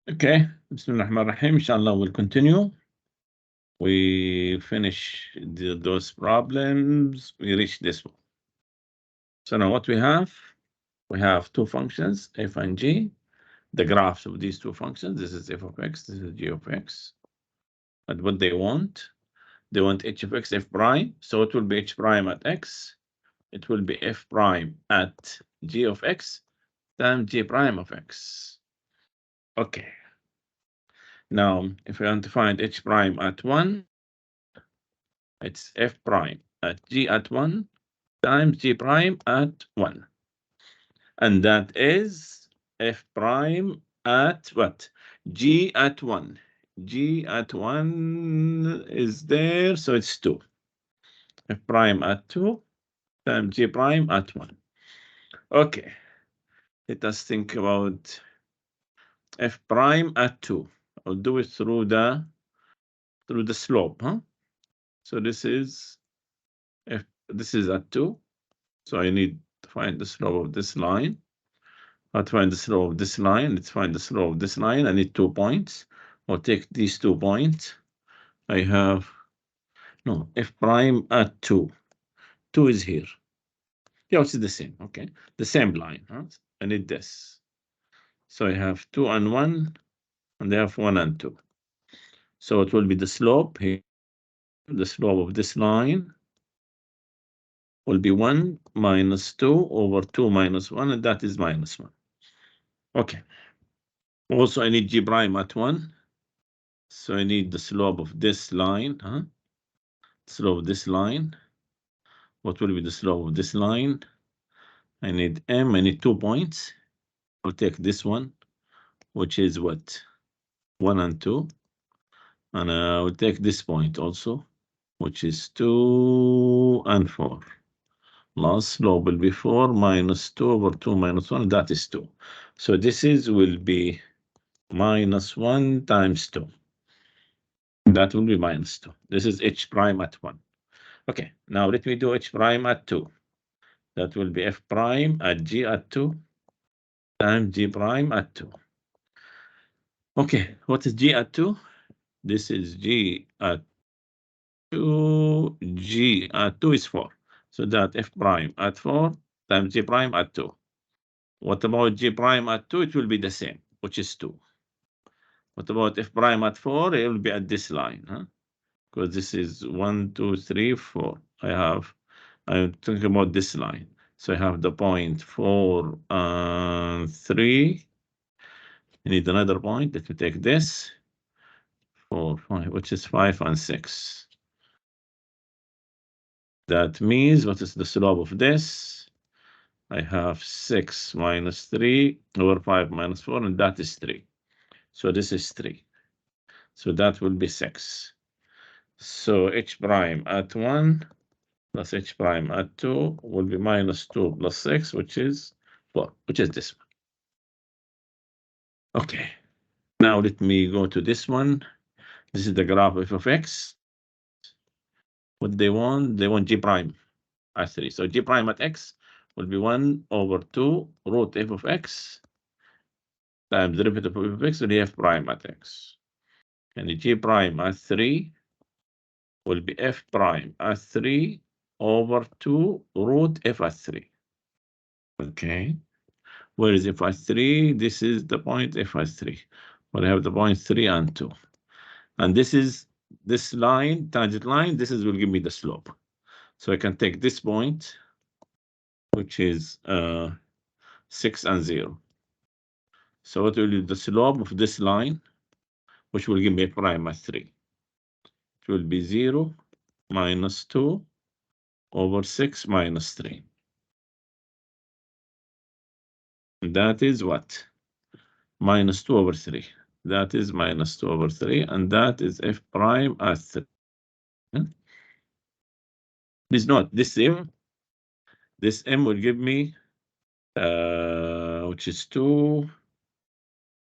Okay, Bismillah ar-Rahman ar-Rahim. Inshallah, we'll continue. We finish those problems. We reach this one. So now what we have two functions, f and g. The graphs of these two functions, this is f of x, this is g of x. But what they want h of x, f prime. So it will be h prime at x. It will be f prime at g of x times g prime of x. Okay. Now, if we want to find h prime at 1, it's f prime at g at 1 times g prime at 1. And that is f prime at what? G at 1. G at 1 is there, so it's 2. F prime at 2 times g prime at 1. Okay. Let us think about f prime at 2. I'll do it through the slope, huh? So this is at 2. So I need to find the slope of this line. How to find the slope of this line? Let's find the slope of this line. I need 2 points. I'll take these 2 points. I have f prime at 2. 2 is here. Yeah, it's the same. Okay, the same line. Huh? I need this. So I have 2 and 1, and I have 1 and 2. So it will be the slope here. The slope of this line will be 1 minus 2 over 2 minus 1, and that is minus 1. Okay. Also, I need g prime at 1. So I need the slope of this line, huh? Slope of this line. What will be the slope of this line? I need m, I need 2 points. I'll take this one, which is what? 1 and 2. And I will take this point also, which is 2 and 4. Last slope will be 4 minus 2 over 2 minus 1, that is 2. So this will be minus 1 times 2. That will be minus 2. This is h prime at 1. Okay, now let me do h prime at 2. That will be f prime at g at 2 times g prime at 2. Okay, what is g at 2? This is g at 2. G at 2 is 4. So that f prime at 4 times g prime at 2. What about g prime at 2? It will be the same, which is 2. What about f prime at 4? It will be at this line, huh? Because this is 1, 2, 3, 4. I'm thinking about this line. So I have the point 4 and 3. I need another point. Let me take this. 4, 5, which is 5 and 6. That means, what is the slope of this? I have 6 minus 3 over 5 minus 4, and that is 3. So this is 3. So that will be 6. So h prime at 1 plus h prime at 2 will be minus 2 plus 6, which is 4, which is this one. Okay. Now let me go to this one. This is the graph of f of x. What they want? They want g prime at 3. So g prime at x will be 1 over 2 root f of x times derivative of f of x will be f prime at x. And the g prime at 3 will be f prime at 3 over 2 root f at 3. Okay. Where is f at 3? This is the point f at 3. Well, I have the points 3 and 2. And this line, tangent line, will give me the slope. So I can take this point, which is 6 and 0. So what will be the slope of this line, which will give me a prime at 3? It will be 0 minus 2 over 6 minus 3. And that is what? Minus 2 over 3. That is minus 2 over 3, and that is f prime at 3. Please note, this m will give me, which is 2.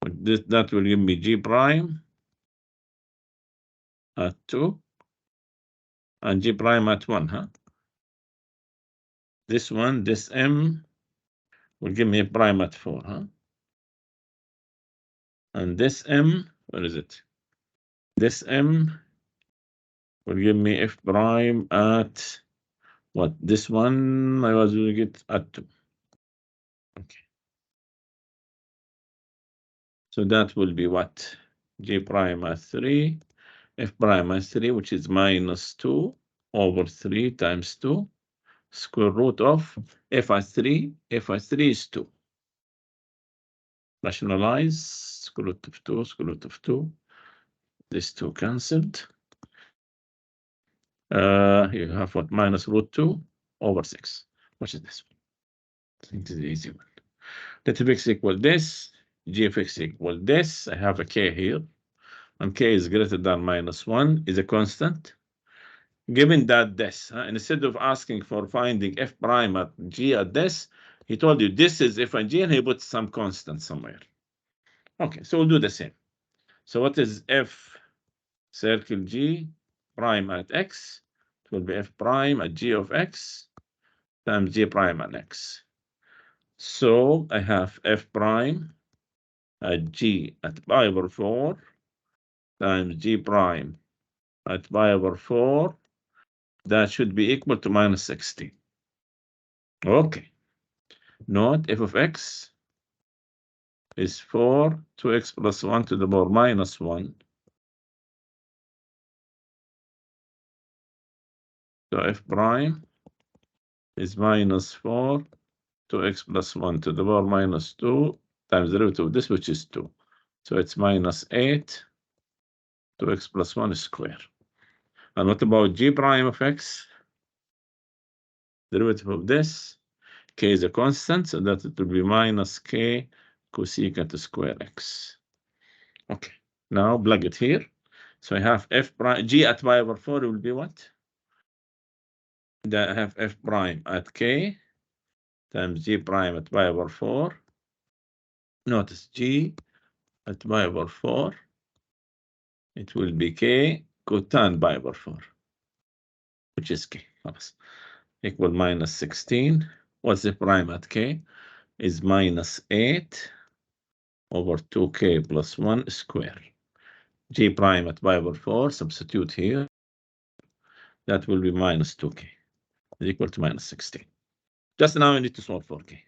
That will give me g prime at 2 and g prime at 1, huh? This one, this m will give me a prime at 4, huh? And this m, where is it? This m will give me f prime at what? This one I was doing it at 2. Okay. So that will be what? G prime at 3, f prime at 3, which is minus 2 over 3 times 2, square root of f at 3. F at 3 is 2. Rationalize, square root of 2, square root of 2. This 2 cancelled. You have what? Minus root 2 over 6. What is this? I think this is the easy one. Let f x equal this, g of x equal this. I have a k here, and k is greater than minus 1 is a constant. Given that this, instead of asking for finding f prime at g at this, he told you this is f and g, and he put some constant somewhere. Okay, so we'll do the same. So what is f circle g prime at x? It will be f prime at g of x times g prime at x. So I have f prime at g at pi over 4 times g prime at pi over 4. That should be equal to minus 16. Okay. Note f of x is 4, 2x plus 1 to the power minus 1. So f prime is minus 4, 2x plus 1 to the power minus 2 times the derivative of this, which is 2. So it's minus 8, 2x plus 1 square. And what about g prime of x? Derivative of this, k is a constant, so that it will be minus k cosecant square x. Okay, now plug it here. So I have f prime, g at pi over 4 will be what? That I have f prime at k times g prime at pi over 4. Notice g at pi over 4. It will be k cotan pi over 4, which is k. Equal minus 16. What's the prime at k? Is minus 8 over 2k plus 1 square. G prime at pi over 4, substitute here. That will be minus 2k. Is equal to minus 16. Just now I need to solve for k.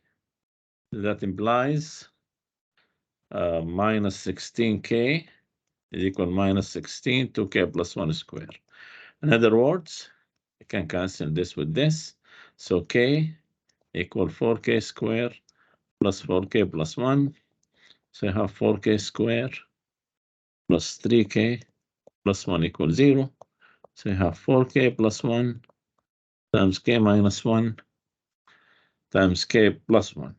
That implies minus 16k is equal minus 16, 2k plus 1 square. In other words, I can cancel this with this. So k equal 4k square plus 4k plus 1. So I have 4k square plus 3k plus 1 equals 0. So I have 4k plus 1 times k minus 1 times k plus 1.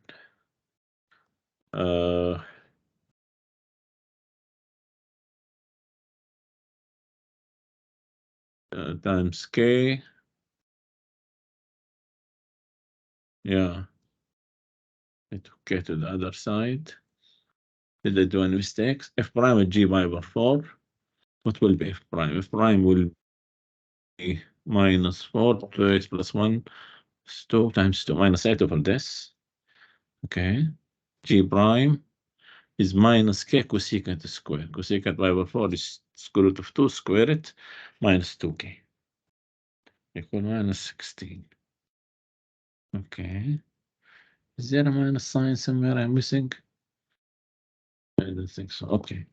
Times k. Yeah. I took k to the other side. Did I do any mistakes? F prime at g pi over 4. What will be f prime? F prime will be minus 4 2x plus 1 2 times 2 minus 8 over this. Okay. G prime is minus k cosecant square. Cosecant pi over 4 is square root of 2, square it, minus 2k. Equal minus 16. Okay. Is there a minus sign somewhere I'm missing? I don't think so. Okay.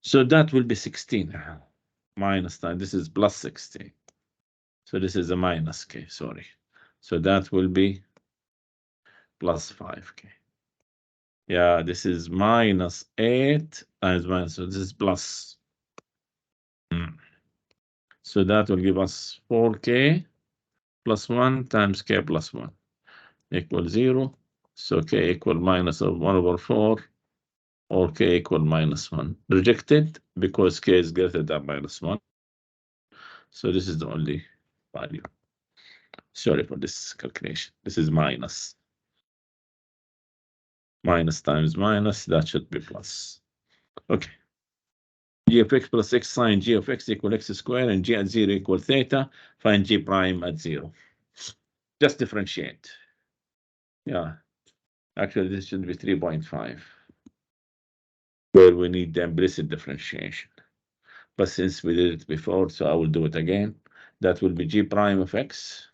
So that will be 16. Minus 9. This is plus 16. So this is a minus k, sorry. So that will be plus 5k. Yeah, this is minus 8 times minus, so this is plus. So that will give us 4k plus 1 times k plus 1 equals 0. So k equal minus of 1 over 4, or k equal minus 1. Rejected because k is greater than minus 1. So this is the only value. Sorry for this calculation. This is minus. Minus times minus, that should be plus. Okay. G of x plus x sine g of x equal x squared, and g at 0 equal theta. Find g prime at 0. Just differentiate. Yeah. Actually, this should be 3.5. where we need the implicit differentiation. But since we did it before, so I will do it again. That will be g prime of x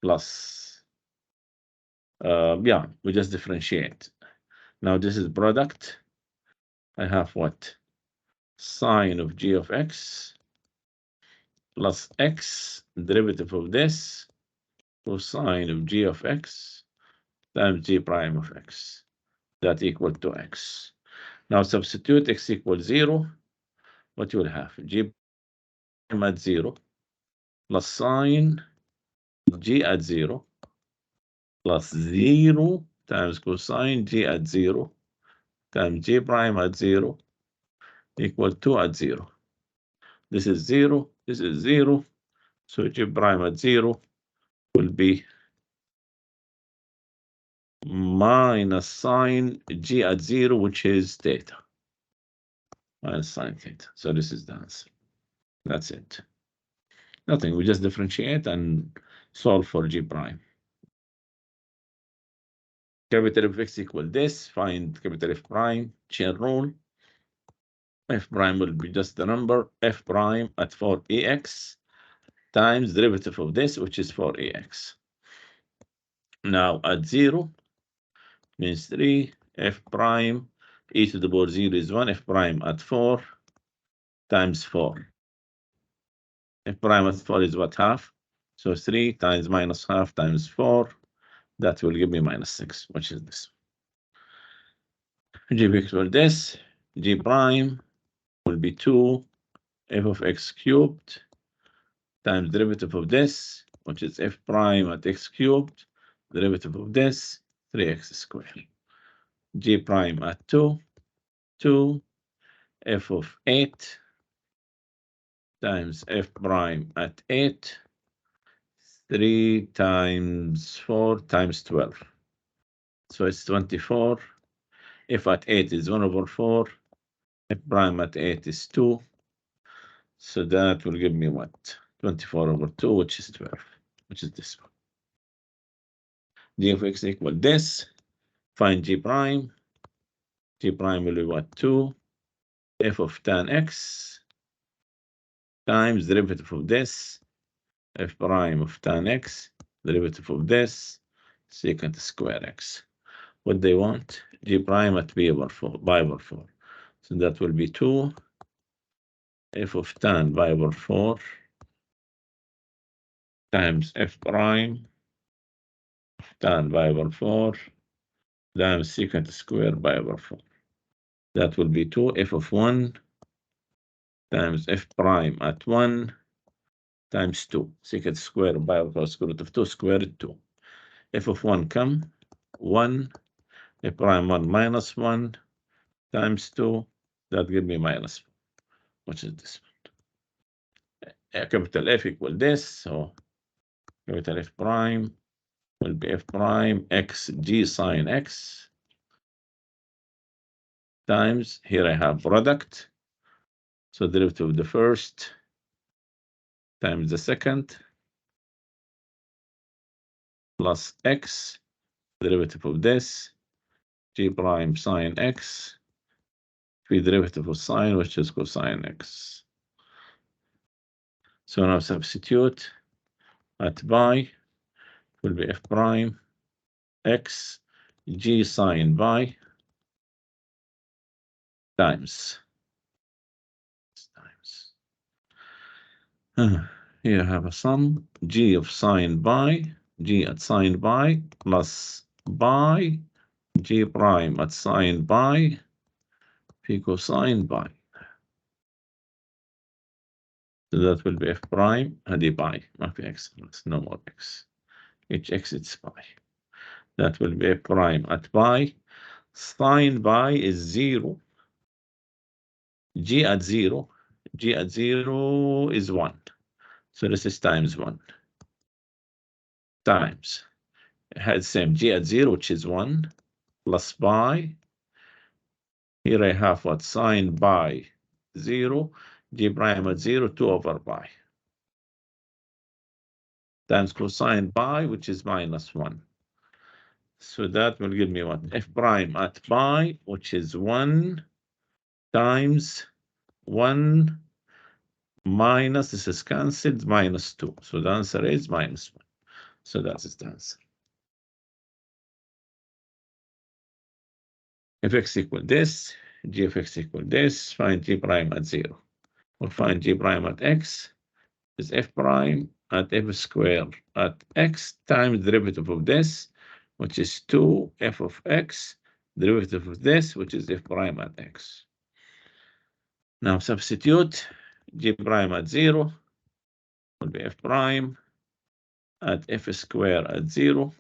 plus, yeah, we just differentiate. Now this is product. I have what? Sine of g of x plus x, derivative of this, cosine of g of x times g prime of x. That equal to x. Now substitute x equals 0. What you will have? G prime at 0 plus sine g at 0 plus 0 times cosine g at 0 times g prime at 0 equal to at 0. This is 0. This is 0. So g prime at 0 will be minus sine g at 0, which is theta. Minus sine theta. So this is the answer. That's it. Nothing. We just differentiate and solve for g prime. Capital F x equal this. Find capital F prime. Chain rule. F prime will be just the number f prime at 4ax times derivative of this, which is 4ax. Now at 0 means 3, f prime e to the power 0 is 1, f prime at 4 times 4. F prime at 4 is what, half? So 3 times minus half times 4, that will give me minus 6, which is this. G equal this, g prime will be 2 f of x cubed times derivative of this, which is f prime at x cubed, derivative of this, 3x squared. G prime at 2, f of 8 times f prime at 8, 3 times 4 times 12. So it's 24. F at 8 is 1 over 4. F prime at 8 is 2. So that will give me what? 24 over 2, which is 12, which is this one. G of x equal this. Find g prime. G prime will be what? 2 f of tan x times derivative of this, f prime of tan x, derivative of this, secant square x. What they want? G prime at b over 4, by over 4. So that will be 2 f of tan by over 4 times f prime tan by over 4 times secant square by over 4. That will be 2 f of 1 times f prime at 1 times 2. Secant square by over square root of 2 squared 2. F of 1 come 1, f prime 1 minus 1 times 2. That give me minus 4, which is this one. Capital F equal this. So capital F prime will be f prime x g sine x times, here I have product. So derivative of the first times the second plus x, derivative of this, g prime sine x, p derivative of sine, which is cosine x. So now substitute at pi will be f prime x g sine pi times. Here I have a sum g of sine pi, g at sine pi plus pi, g prime at sine pi, p cosine pi. So that will be f prime, هذه pi, ما في x, no more x. Each x it's pi. That will be f prime at pi. Sine pi is 0. G at 0. G at 0 is 1. So this is times 1. Times. It has same g at 0, which is 1, plus pi. Here I have what? Sine pi 0. G prime at 0, 2 over pi. Times cosine pi, which is minus 1. So that will give me what? F prime at pi, which is 1 times 1 minus, this is cancelled, minus 2. So the answer is minus 1. So that is the answer. If x equal this, g of x equal this, find g prime at 0. We'll find g prime at x is f prime at f squared at x times the derivative of this, which is 2 f of x, derivative of this, which is f prime at x. Now substitute g prime at 0 will be f prime at f squared at 0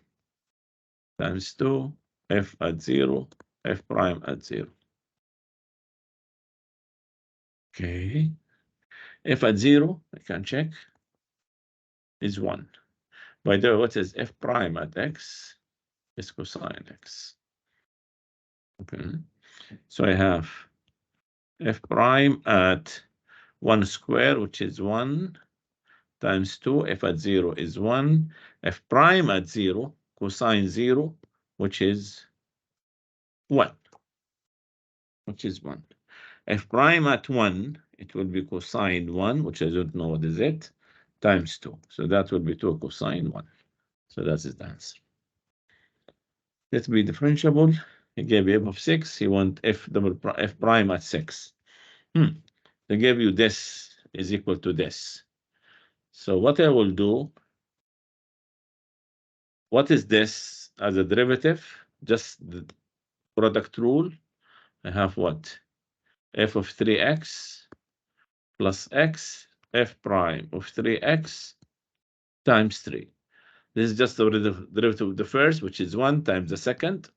times 2 f at 0, f prime at 0. Okay, f at 0, I can check, is 1. By the way, what is f prime at x? Is cosine x. Okay, so I have f prime at 1 square, which is 1, times 2, f at 0 is 1, f prime at 0, cosine 0, which is 1, f prime at 1, it will be cosine 1, which I don't know what is it, times 2. So that will be 2 cosine 1. So that is the answer. Let be differentiable. He gave you f of 6. He want f prime at 6. They gave you this is equal to this. So what I will do, what is this as a derivative? Just the product rule. I have what? F of 3x plus x, f prime of 3x times 3. This is just the derivative of the first, which is 1 times the second.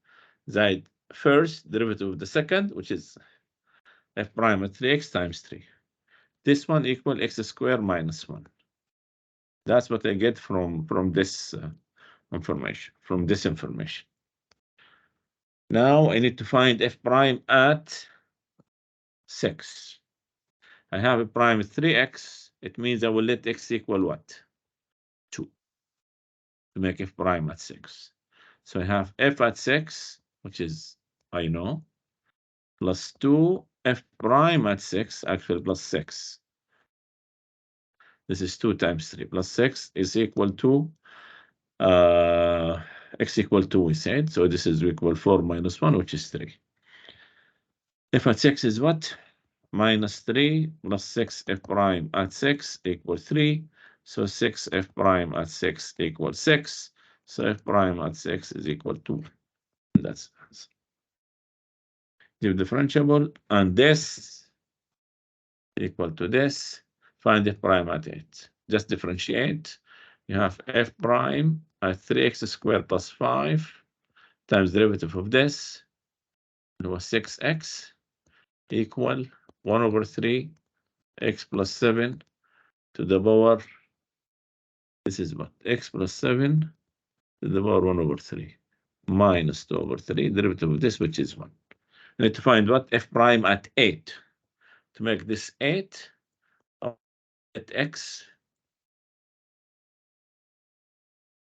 The first derivative of the second, which is f prime at 3x times 3. This one equal x squared minus 1. That's what I get from this information. Now I need to find f prime at 6. I have a prime at 3x. It means I will let x equal what? 2 to make f prime at 6. So I have f at 6, which is, I know, plus 2 f prime at 6, actually plus 6. This is 2 times 3 plus 6 is equal to x equal 2, we said. So this is equal 4 minus 1, which is 3. F at 6 is what? Minus 3 plus 6 f prime at 6 equals 3. So 6 f prime at 6 equals 6. So f prime at 6 is equal to, that's the differentiable, and this equal to this. Find f prime at 8. Just differentiate. You have f prime at 3x squared plus 5 times derivative of this. It was 6x equal 1 over 3 x plus 7 to the power. This is what? X plus 7 to the power 1 over 3 minus 2 over 3, derivative of this, which is 1. I need to find what? F prime at 8. To make this 8 at x,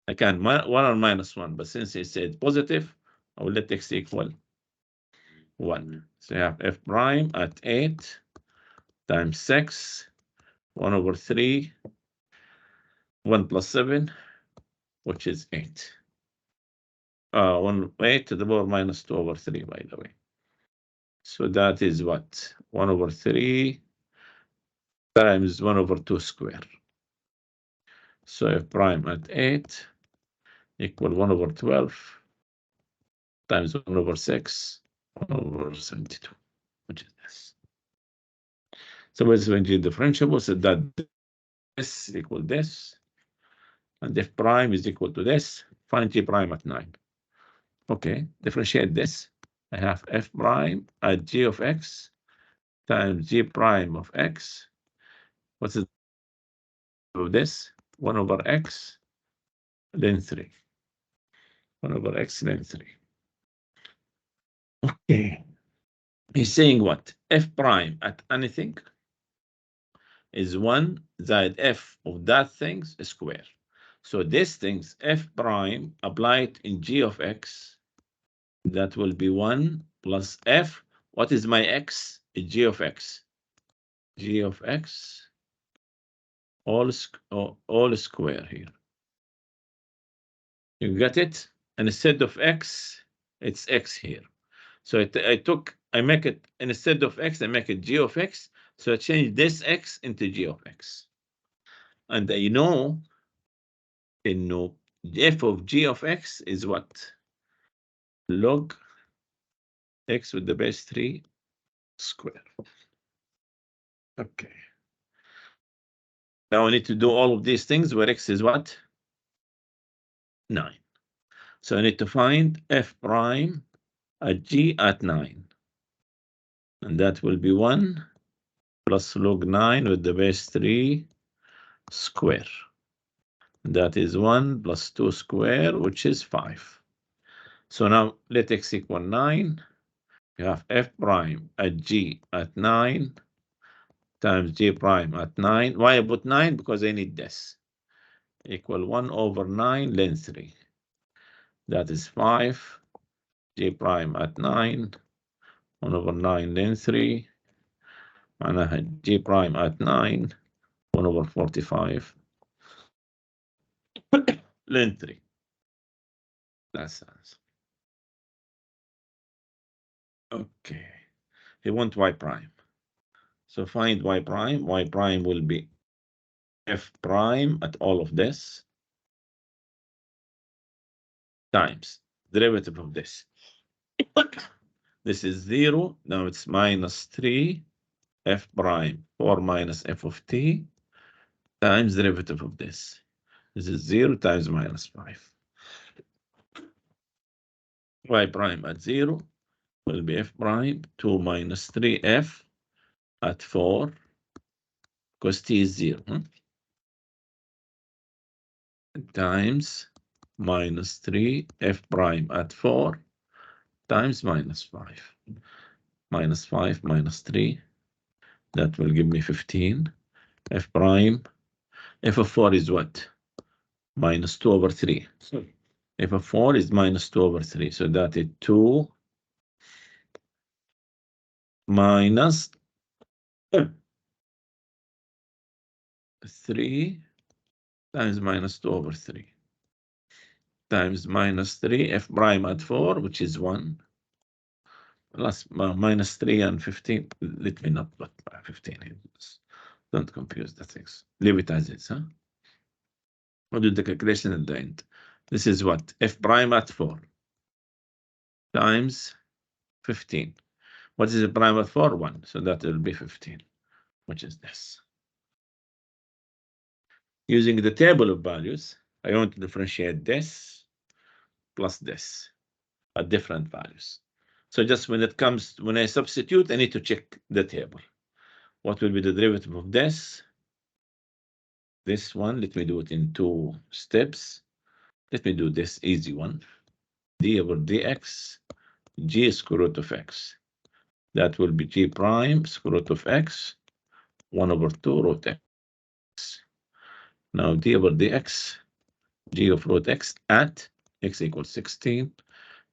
I can 1 or minus 1, but since it said positive, I will let x equal 1. So you have f prime at 8 times 6, 1 over 3, 1 plus 7, which is 8. 8 to the power minus 2 over 3, by the way. So that is what? 1 over 3 times 1 over 2 square. So f prime at 8 equal 1 over 12 times 1 over 6, 1 over 72, which is this. So when you differentiable, so that this equal this, and f prime is equal to this. Find g prime at 9. Okay, differentiate this. I have f prime at g of x times g prime of x. What's it of this? 1 over x, then 3. 1 over x, then 3. Okay. He's saying what? F prime at anything is 1 that f of that thing's square. So this thing's f prime applied in g of x, that will be 1 plus f. What is my x? g of x. G of x all square here. You got it? And instead of x, it's x here. So I make it, instead of x, I make it g of x. So I change this x into g of x. And I know f of g of x is what? Log x with the base 3 square. Okay. Now I need to do all of these things where x is what? 9. So I need to find f prime at g at 9. And that will be 1 plus log 9 with the base 3 square. That is 1 plus 2 square, which is 5. So now let x equal 9. You have f prime at g at 9 times g prime at 9. Why I put 9? Because I need this. Equal 1 over 9 length 3. That is 5. G prime at 9. 1 over 9 length 3. معناها g prime at 9. 1 over 45. length 3. That's answer. Okay. He wants y prime. So find y prime. Y prime will be f prime at all of this times derivative of this. This is 0. Now it's minus 3 f prime 4 minus f of t times derivative of this. This is 0 times minus 5. Y prime at 0 will be f prime 2 minus 3f at 4 because t is 0. Times minus 3 f prime at 4 times minus 5. Minus 5 minus 3. That will give me 15. F prime. F of 4 is what? Minus 2 over 3. F of 4 is minus 2 over 3. So that is 2 minus 3 times minus 2 over 3 times minus 3 f prime at 4, which is 1, plus minus 3 and 15. Let me not put 15 here. Don't confuse the things. Leave it as is, huh? We'll do the calculation at the end. This is what? F prime at 4 times 15. What is the prime at 4? 1. So that will be 15, which is this. Using the table of values, I want to differentiate this plus this at different values. So just when I substitute, I need to check the table. What will be the derivative of this? This one, let me do it in 2 steps. Let me do this easy one. D over dx, g square root of x. That will be g prime square root of x, 1 over 2 root x. Now d over dx, g of root x at x equals 16.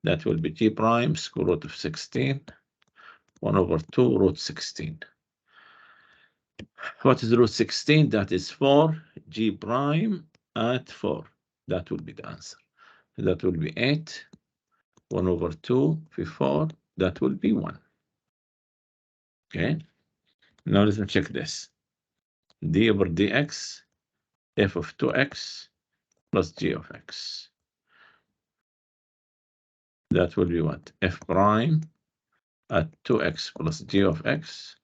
That will be g prime square root of 16, 1 over 2 root 16. What is root 16? That is 4, g prime at 4. That will be the answer. That will be 8, 1 over 2, 4. That will be 1. Okay. Now let me check this. D over dx, f of 2x plus g of x. That will be what? F prime at 2x plus g of x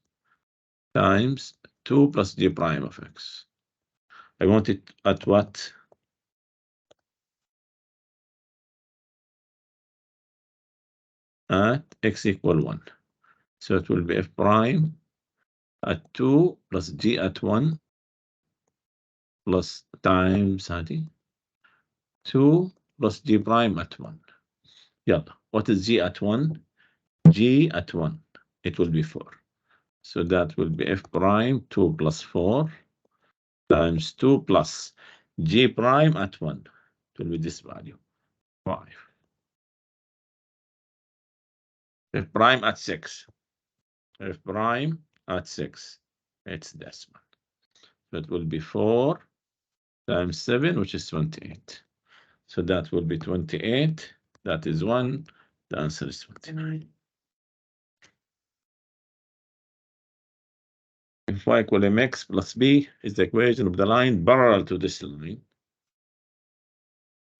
times 2 plus g prime of x. I want it at what? At x equal 1. So it will be f prime at 2 plus g at 1 plus times 2 plus g prime at 1. Yalla. What is g at 1? G at 1. It will be 4. So that will be f prime 2 plus 4 times 2 plus g prime at 1. It will be this value, 5. F prime at 6. F prime at 6. It's decimal. So it will be 4 times 7, which is 28. So that will be 28. That is 1. The answer is 29. If y equal mx plus b is the equation of the line parallel to this line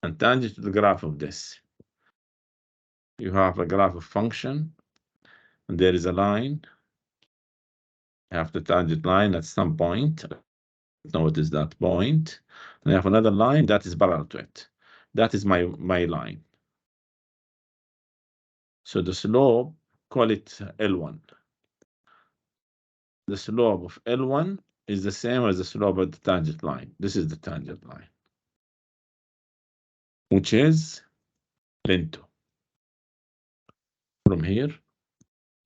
and tangent to the graph of this. You have a graph of function, and there is a line. You have the tangent line at some point. Now it is that point. And I have another line that is parallel to it. That is my line. So the slope, call it L1. The slope of L1 is the same as the slope of the tangent line. This is the tangent line, which is ln2. From here,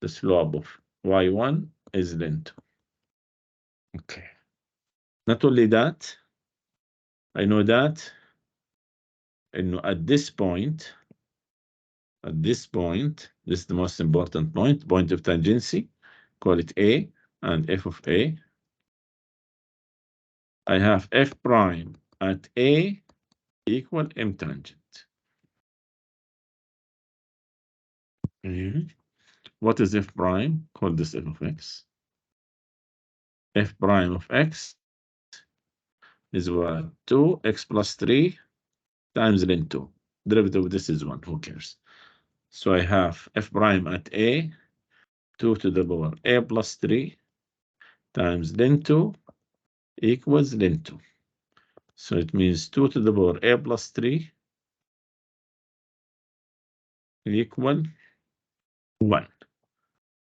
the slope of y1 is ln2. Okay. Not only that, I know that at this point, this is the most important point of tangency, call it A, and f of A. I have f prime at A equal m tangent. What is f prime? Call this f of x. F prime of x is what? 2x plus 3 times ln2. Derivative of this is 1. Who cares? So I have f prime at A, 2 to the power A plus 3 times ln2 equals ln2. So it means 2 to the power A plus 3 equal 1.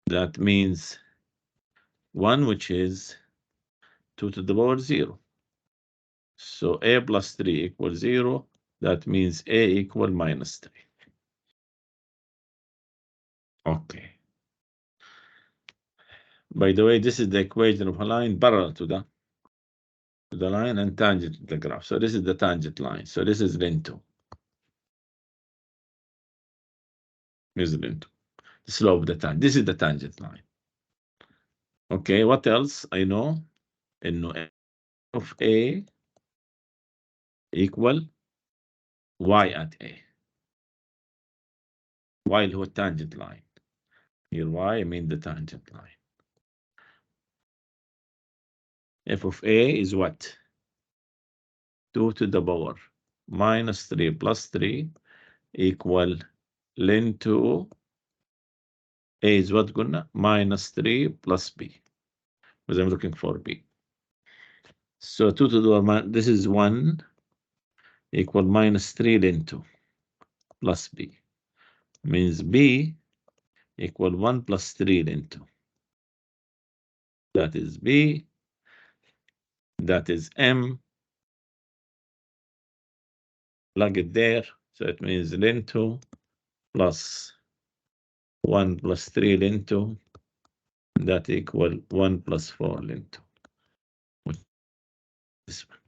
That means 1, which is 2 to the power 0. So A plus 3 equals 0. That means A equal minus 3. Okay. By the way, this is the equation of a line parallel to the line and tangent to the graph. So this is the tangent line. So this is ln2. This is ln2. The slope of the tangent. This is the tangent line. Okay, what else? I know f of A equal y at A. Y اللي هو tangent line. Here y, I mean the tangent line. F of A is what? 2 to the power minus 3 plus 3 equal ln2. A is what قلنا? Minus 3 plus B. Because I'm looking for B. So 2 to the power, this is 1 equal minus 3 ln2 plus B. Means B equal 1 plus 3 ln2. That is B. That is M. Plug it there. So it means ln2 plus 1 plus 3 ln2. That equal 1 plus 4 ln2. This one.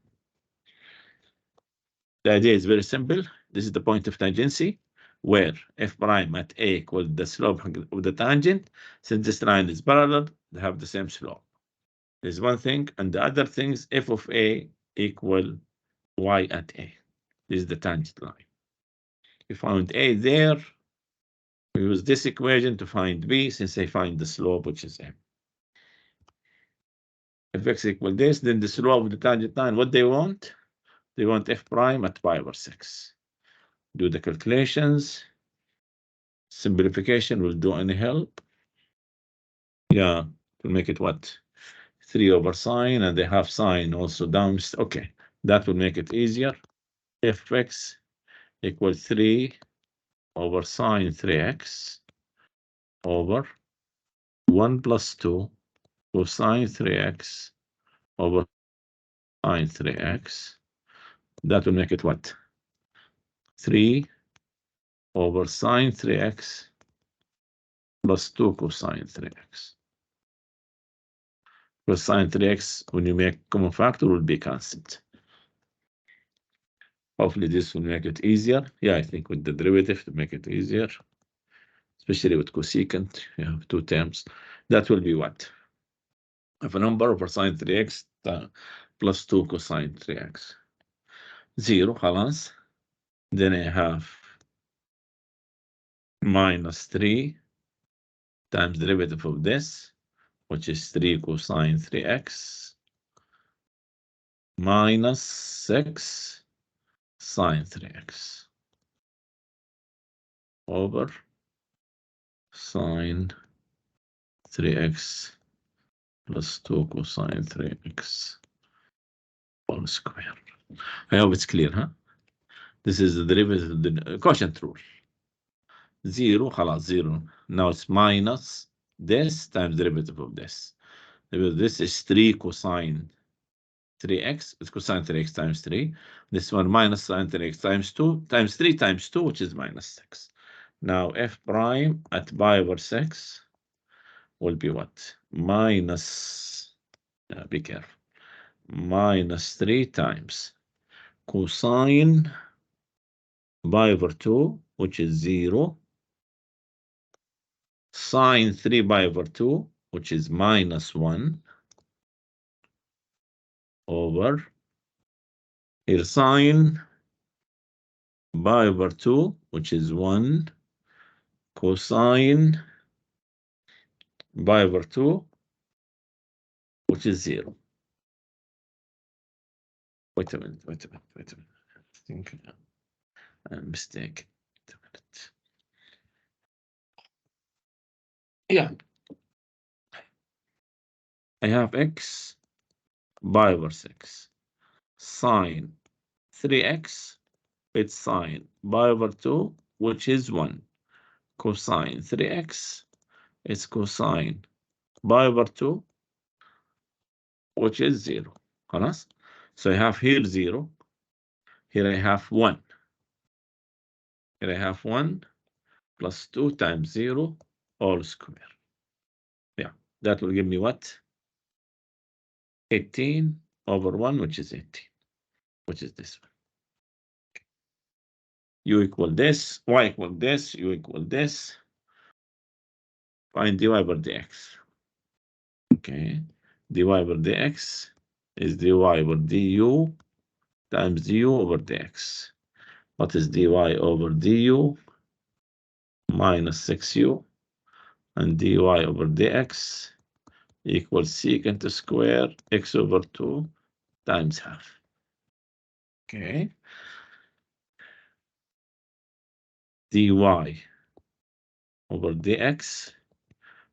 The idea is very simple. This is the point of tangency, where f prime at A equals the slope of the tangent. Since this line is parallel, they have the same slope. There's one thing, and the other thing is f of A equal y at A. This is the tangent line. We found A there. We use this equation to find B, since I find the slope, which is M. If x equal this, then the slope of the tangent line, what they want? They want f prime at pi over 6. Do the calculations. Simplification will do any help. Yeah, to make it what? 3 over sine, and they have sine also down. Okay, that will make it easier. Fx equals 3 over sine 3x over 1 plus 2 cosine 3x over sine 3x. That will make it what? 3 over sine 3x plus 2 cosine 3x. Cosine 3x, when you make common factor, will be constant. Hopefully this will make it easier. Yeah, I think with the derivative to make it easier, especially with cosecant, you have 2 terms. That will be what? If a number over sine 3x plus 2 cosine 3x. 0, خلاص. Then I have minus 3 times derivative of this, which is 3 cosine 3x, minus 6 sine 3x over sine 3x plus 2 cosine 3x all square. I hope it's clear, huh? This is the derivative of the quotient rule. 0, خلاص 0. Now it's minus this times derivative of this. This is 3 cosine 3x. It's cosine 3x times 3. This one minus sine 3x times 2 times 3 times 2, which is minus 6. Now f prime at pi over 6 will be what? Minus, be careful, minus 3 times cosine pi over 2, which is 0, sine 3 pi over 2, which is minus 1, over here sine pi over 2, which is 1, cosine pi over 2, which is 0. Wait a minute. I think I'm mistaken. Wait a minute. Yeah. I have x pi over 6. Sine 3x, it's sine pi over 2, which is 1. Cosine 3x, it's cosine pi over 2, which is 0. خلاص? So I have here 0. Here I have 1. Here I have 1 plus 2 times 0 all square. Yeah, that will give me what? 18 over 1, which is 18, which is this one. Okay. U equal this, y equal this, u equal this. Find dy over dx. Okay, dy over dx is dy over du times du over dx. What is dy over du? Minus 6u, and dy over dx equals secant square x over 2 times half. Okay. dy over dx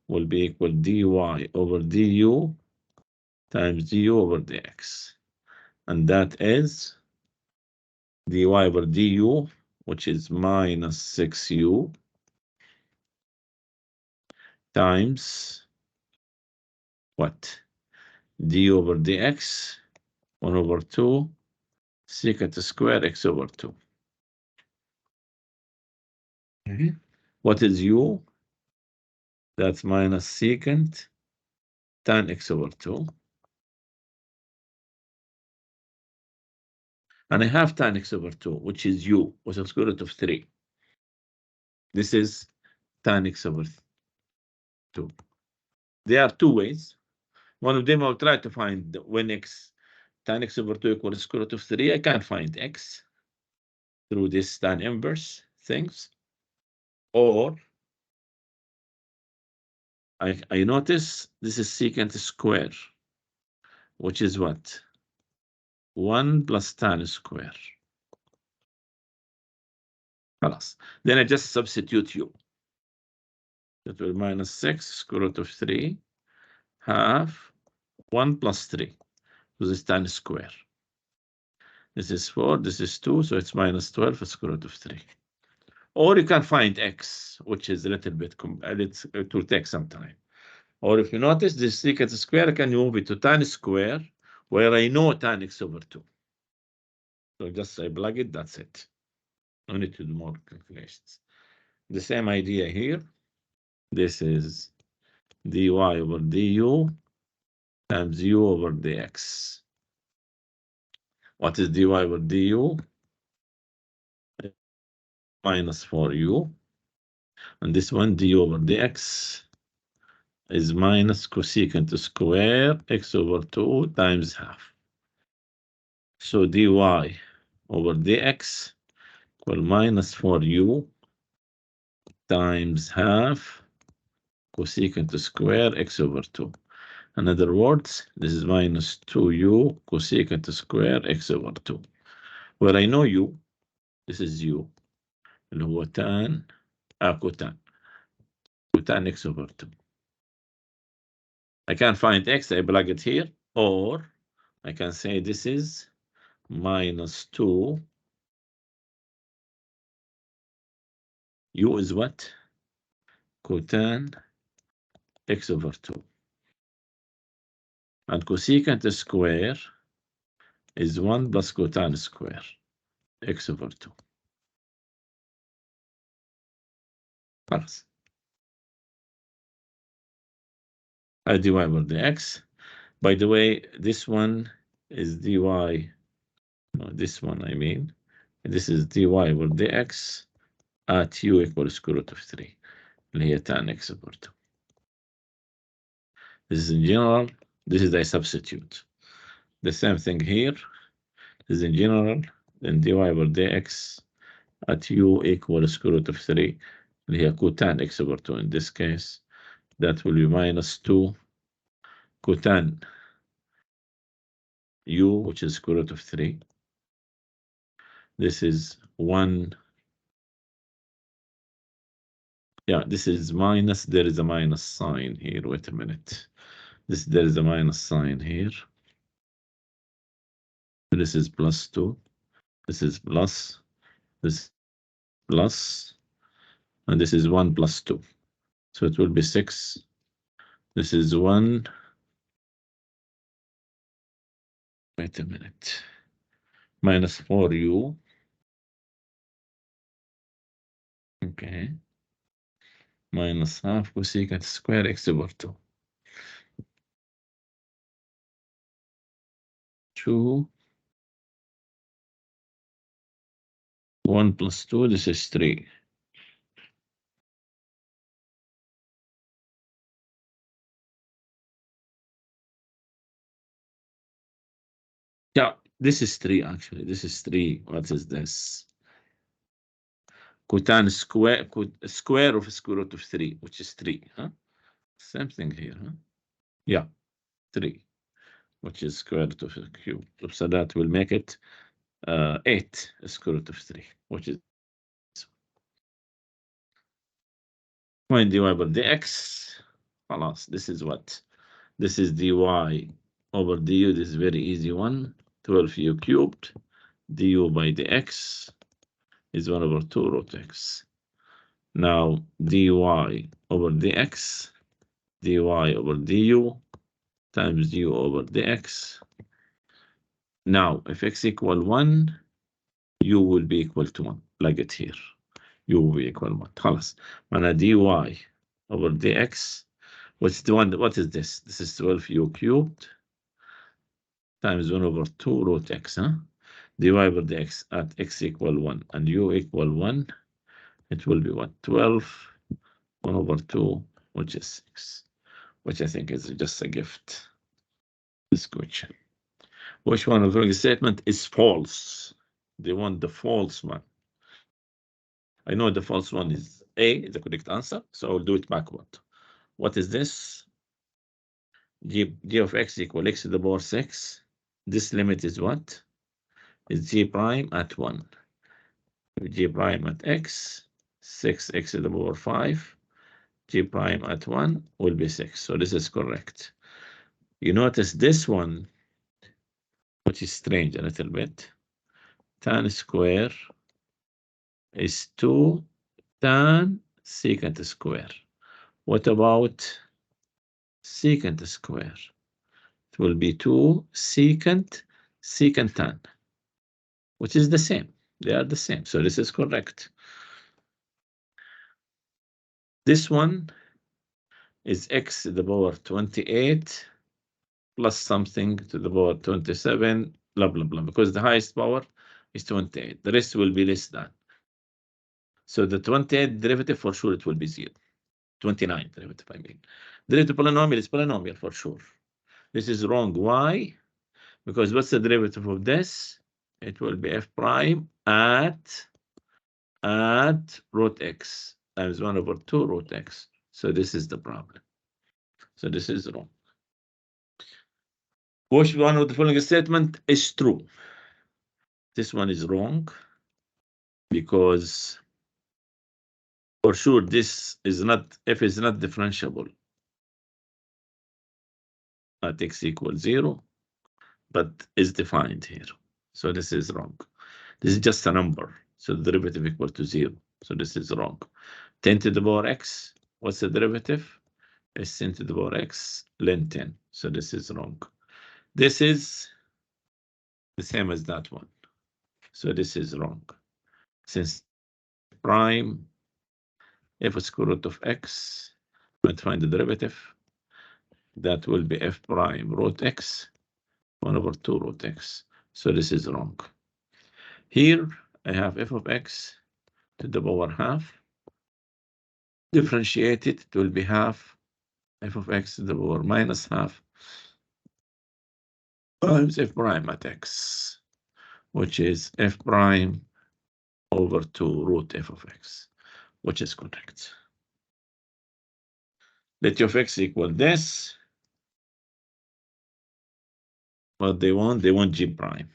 will be equal dy over du times du over dx. And that is dy over du, which is minus 6u times what? D over dx, 1 over 2, secant square x over 2. Okay. What is u? That's minus secant tan x over 2. And I have tan x over 2, which is u, which is square root of 3. This is tan x over 2. There are two ways. One of them I'll try to find when x tan x over 2 equals square root of 3. I can't find x through this tan inverse things. Or I notice this is secant square, which is what? 1 plus tan square. خلاص. Then I just substitute u. That will minus 6 square root of 3 half 1 plus 3. This is tan square. This is 4, this is 2, so it's minus 12 square root of 3. Or you can find x, which is a little bit, it will take some time. Or if you notice, this secant square, I can move it to tan square, where I know tan x over 2. So just I plug it, that's it. No need to do more calculations. The same idea here. This is dy over du times u over dx. What is dy over du? Minus 4u. And this one du over dx is minus cosecant square x over 2 times half. So dy over dx equal minus 4u times half cosecant square x over 2. In other words, this is minus 2u cosecant square x over 2. Where I know u, this is u, اللي هو tan cotan x over 2. I can't find x, I plug it here, or I can say this is minus 2. U is what? Cotan x over 2. And cosecant square is 1 plus cotan square x over 2. خلاص. dy over dx. By the way, this one is dy. No, this one I mean. This is dy over dx at u equals square root of 3. اللي هي tan x over 2. This is in general. This is I substitute. The same thing here. This is in general. Then dy over dx at u equals square root of 3. اللي هي cotan x over 2. In this case, that will be minus 2 cotan u, which is square root of 3. This is 1. Yeah, this is minus. There is a minus sign here. Wait a minute. There is a minus sign here. This is plus 2. This is plus. This plus. And this is 1 plus 2. So it will be 6. This is 1. Wait a minute. Minus 4u. Okay. Minus half cosecant square x over 2. 2. 1 plus 2, this is 3. Yeah, this is 3 actually. This is 3. What is this? Cotan square of square root of 3, which is 3. Huh? Same thing here. Huh? Yeah, 3, which is square root of a cube. So that will make it 8 square root of 3, which is dy over dx. خلاص, this is what? This is dy over du. This is very easy one. 12u cubed du by dx is 1 over 2 root x. Now dy over dx, dy over du times du over dx. Now if x equal 1, u will be equal to 1. Plug it here. U will be equal 1. خلاص. معناها dy over dx. What's the one? What is this? This is 12u cubed times 1 over 2 root x. Huh? dy over dx at x equal 1 and u equal 1. It will be what? 12, 1 over 2, which is 6, which I think is just a gift. This question. Which one of the statement is false? They want the false one. I know the false one is A, the correct answer, so I'll do it backward. What is this? G of x equal x to the power 6. This limit is what? Is g prime at 1. G prime at x, 6x to the power 5. G prime at 1 will be 6. So this is correct. You notice this one, which is strange a little bit. Tan square is 2 tan secant square. What about secant square? It will be 2 secant tan, which is the same. They are the same. So this is correct. This one is x to the power 28 plus something to the power 27, blah, blah, blah, because the highest power is 28. The rest will be less than. So the 28 derivative, for sure, it will be 0. 29th derivative, I mean. Derivative polynomial is polynomial for sure. This is wrong. Why? Because what's the derivative of this? It will be f prime at root x times 1/2 root x. So this is the problem. So this is wrong. Which one of the following statement is true? This one is wrong because for sure this is not, f is not differentiable at x equals 0, but is defined here. So this is wrong. This is just a number. So the derivative equal to 0. So this is wrong. 10 to the power x, what's the derivative? It's 10 to the power x ln 10. So this is wrong. This is the same as that one. So this is wrong. Since prime f square root of x, and find the derivative, that will be f prime root x 1/2 root x. So this is wrong. Here I have f of x to the power half. Differentiated, it will be half f of x to the power minus half times f prime at x, which is f prime over 2 root f of x, which is correct. Let of x equal this. What they want g prime.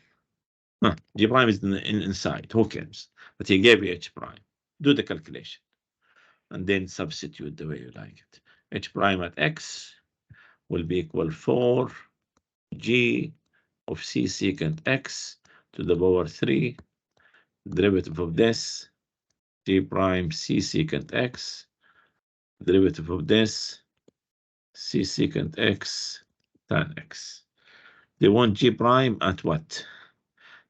G prime is inside, who cares? But he gave you h prime. Do the calculation and then substitute the way you like it. H prime at x will be equal 4 g of c secant x to the power 3. Derivative of this, g prime c secant x. Derivative of this, c secant x tan x. They want g prime at what?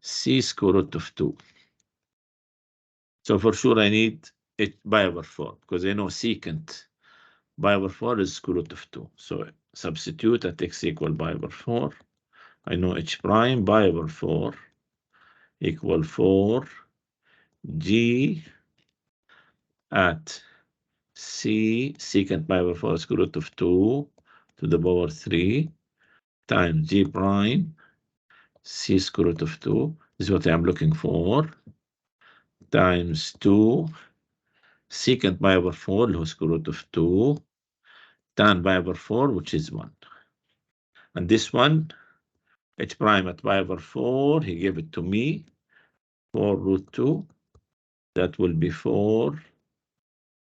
C square root of 2. So for sure I need it pi over 4 because I know secant pi over 4 is square root of 2. So substitute at x equal pi over 4. I know h prime pi over 4 equal 4 g at c secant pi over 4 square root of 2 to the power 3 times g prime c square root of 2. This is what I'm looking for. Times 2 secant pi over 4 whole square root of 2 tan pi over 4, which is 1. And this one, h prime at pi over 4, he gave it to me, 4 root 2. That will be 4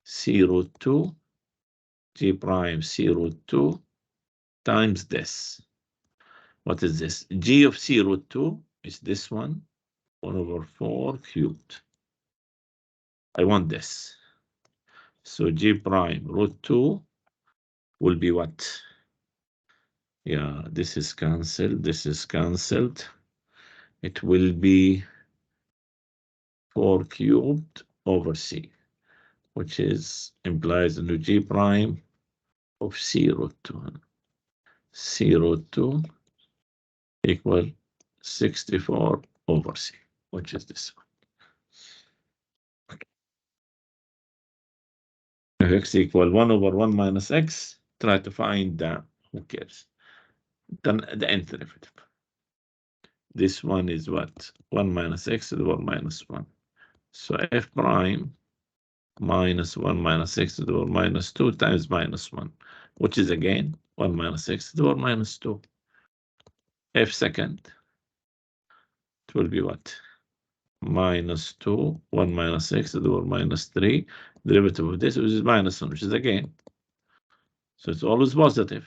c root 2, g prime c root 2 times this. What is this? G of c root 2 is this one, 1/4 cubed. I want this. So g prime root 2 will be what? Yeah, this is cancelled. This is cancelled. It will be 4 cubed over c, which is implies into g prime of c root 2. C root 2 equal 64 over c, which is this one. Okay. If x equal 1/1 minus x, try to find the, who cares? Then the nth derivative. This one is what? 1 minus x to the power minus 1. So f prime minus 1 minus x to the power minus 2 times minus 1, which is again 1 minus x to the power minus 2. F second, it will be what? Minus 2, 1 minus x to the power minus 3. Derivative of this, which is minus 1, which is again. So it's always positive.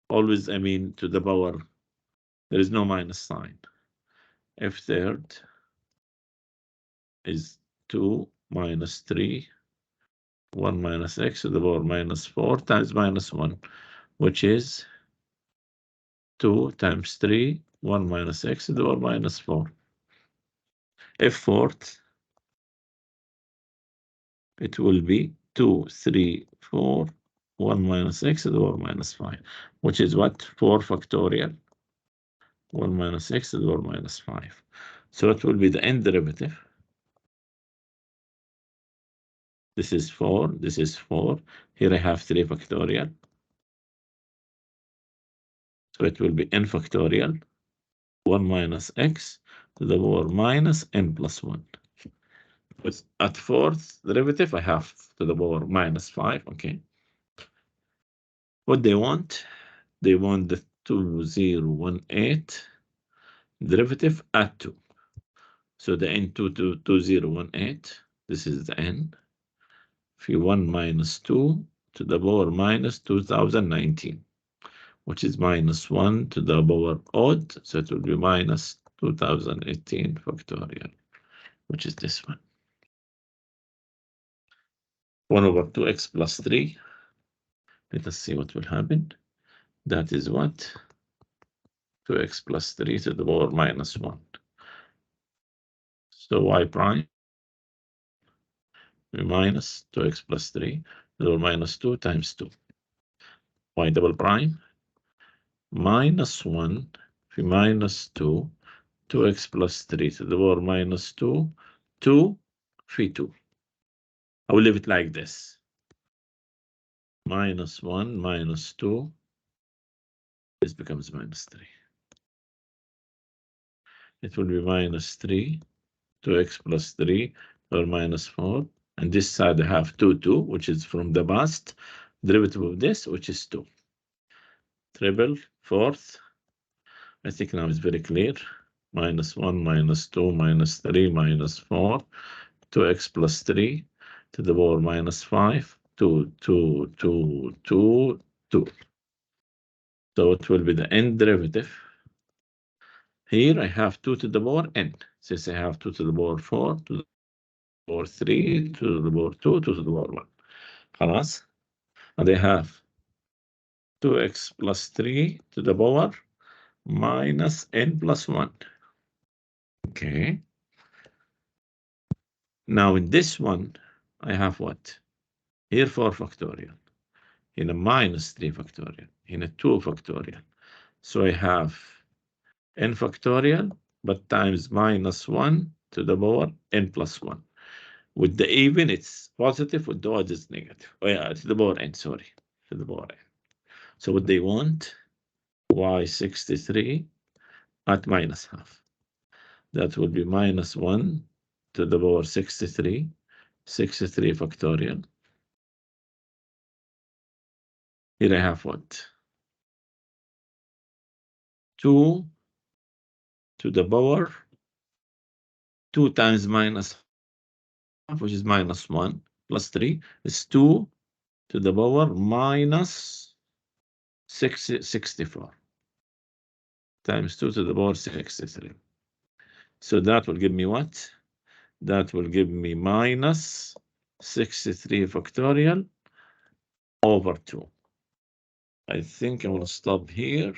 Always, I mean, to the power, there is no minus sign. F third is 2 minus 3, 1 minus x to the power minus 4 times minus 1, which is 2 times 3, 1 minus x to the power minus 4. F fourth, it will be 2, 3, 4, 1 minus x to the power minus 5, which is what? 4 factorial, 1 minus x to the power minus 5. So it will be the end derivative This is 4. This is 4. Here I have 3 factorial. So it will be n factorial 1 minus x to the power minus n plus 1. But at fourth derivative, I have to the power minus 5. Okay. What they want? They want the 2018 derivative at 2. So the n2 to 2018, this is the n. Phi 1 minus 2 to the power minus 2019, which is minus 1 to the power odd. So it will be minus 2018 factorial, which is this one. 1 over 2x plus 3. Let us see what will happen. That is what? 2x plus 3 to the power minus 1. So y prime minus 2x plus 3 to the power minus 2 times 2. Y double prime minus 1 minus 2, 2x plus 3 to the power minus 2, 2 phi 2. I will leave it like this. Minus 1 minus 2. This becomes minus 3. It will be minus 3, 2x plus 3 or minus 4. And this side I have 2, which is from the past. Derivative of this, which is 2. Triple, fourth. I think now it's very clear. Minus 1, minus 2, minus 3, minus 4. 2x plus 3 to the power minus 5. 2, 2, 2, 2, 2. So it will be the n derivative. Here I have 2 to the power n. Since I have 2 to the power 4, to the power 3, to the power 2, to the power 1. خلاص. And I have 2x plus 3 to the power minus n plus 1. Okay. Now in this one, I have what? Here 4 factorial. In a minus 3 factorial. In a 2 factorial. So I have n factorial, but times minus 1 to the power n plus 1. With the even, it's positive. With the odd, it's negative. Oh, yeah, to the power n, sorry. To the power n. So what they want, y63 at minus half. That will be minus 1 to the power 63, 63 factorial. Here I have what? 2 to the power 2 times minus half, which is minus 1, plus 3 is 2 to the power minus 64 times 2 to the power 63. So that will give me what? That will give me minus 63 factorial over 2. I think I will stop here.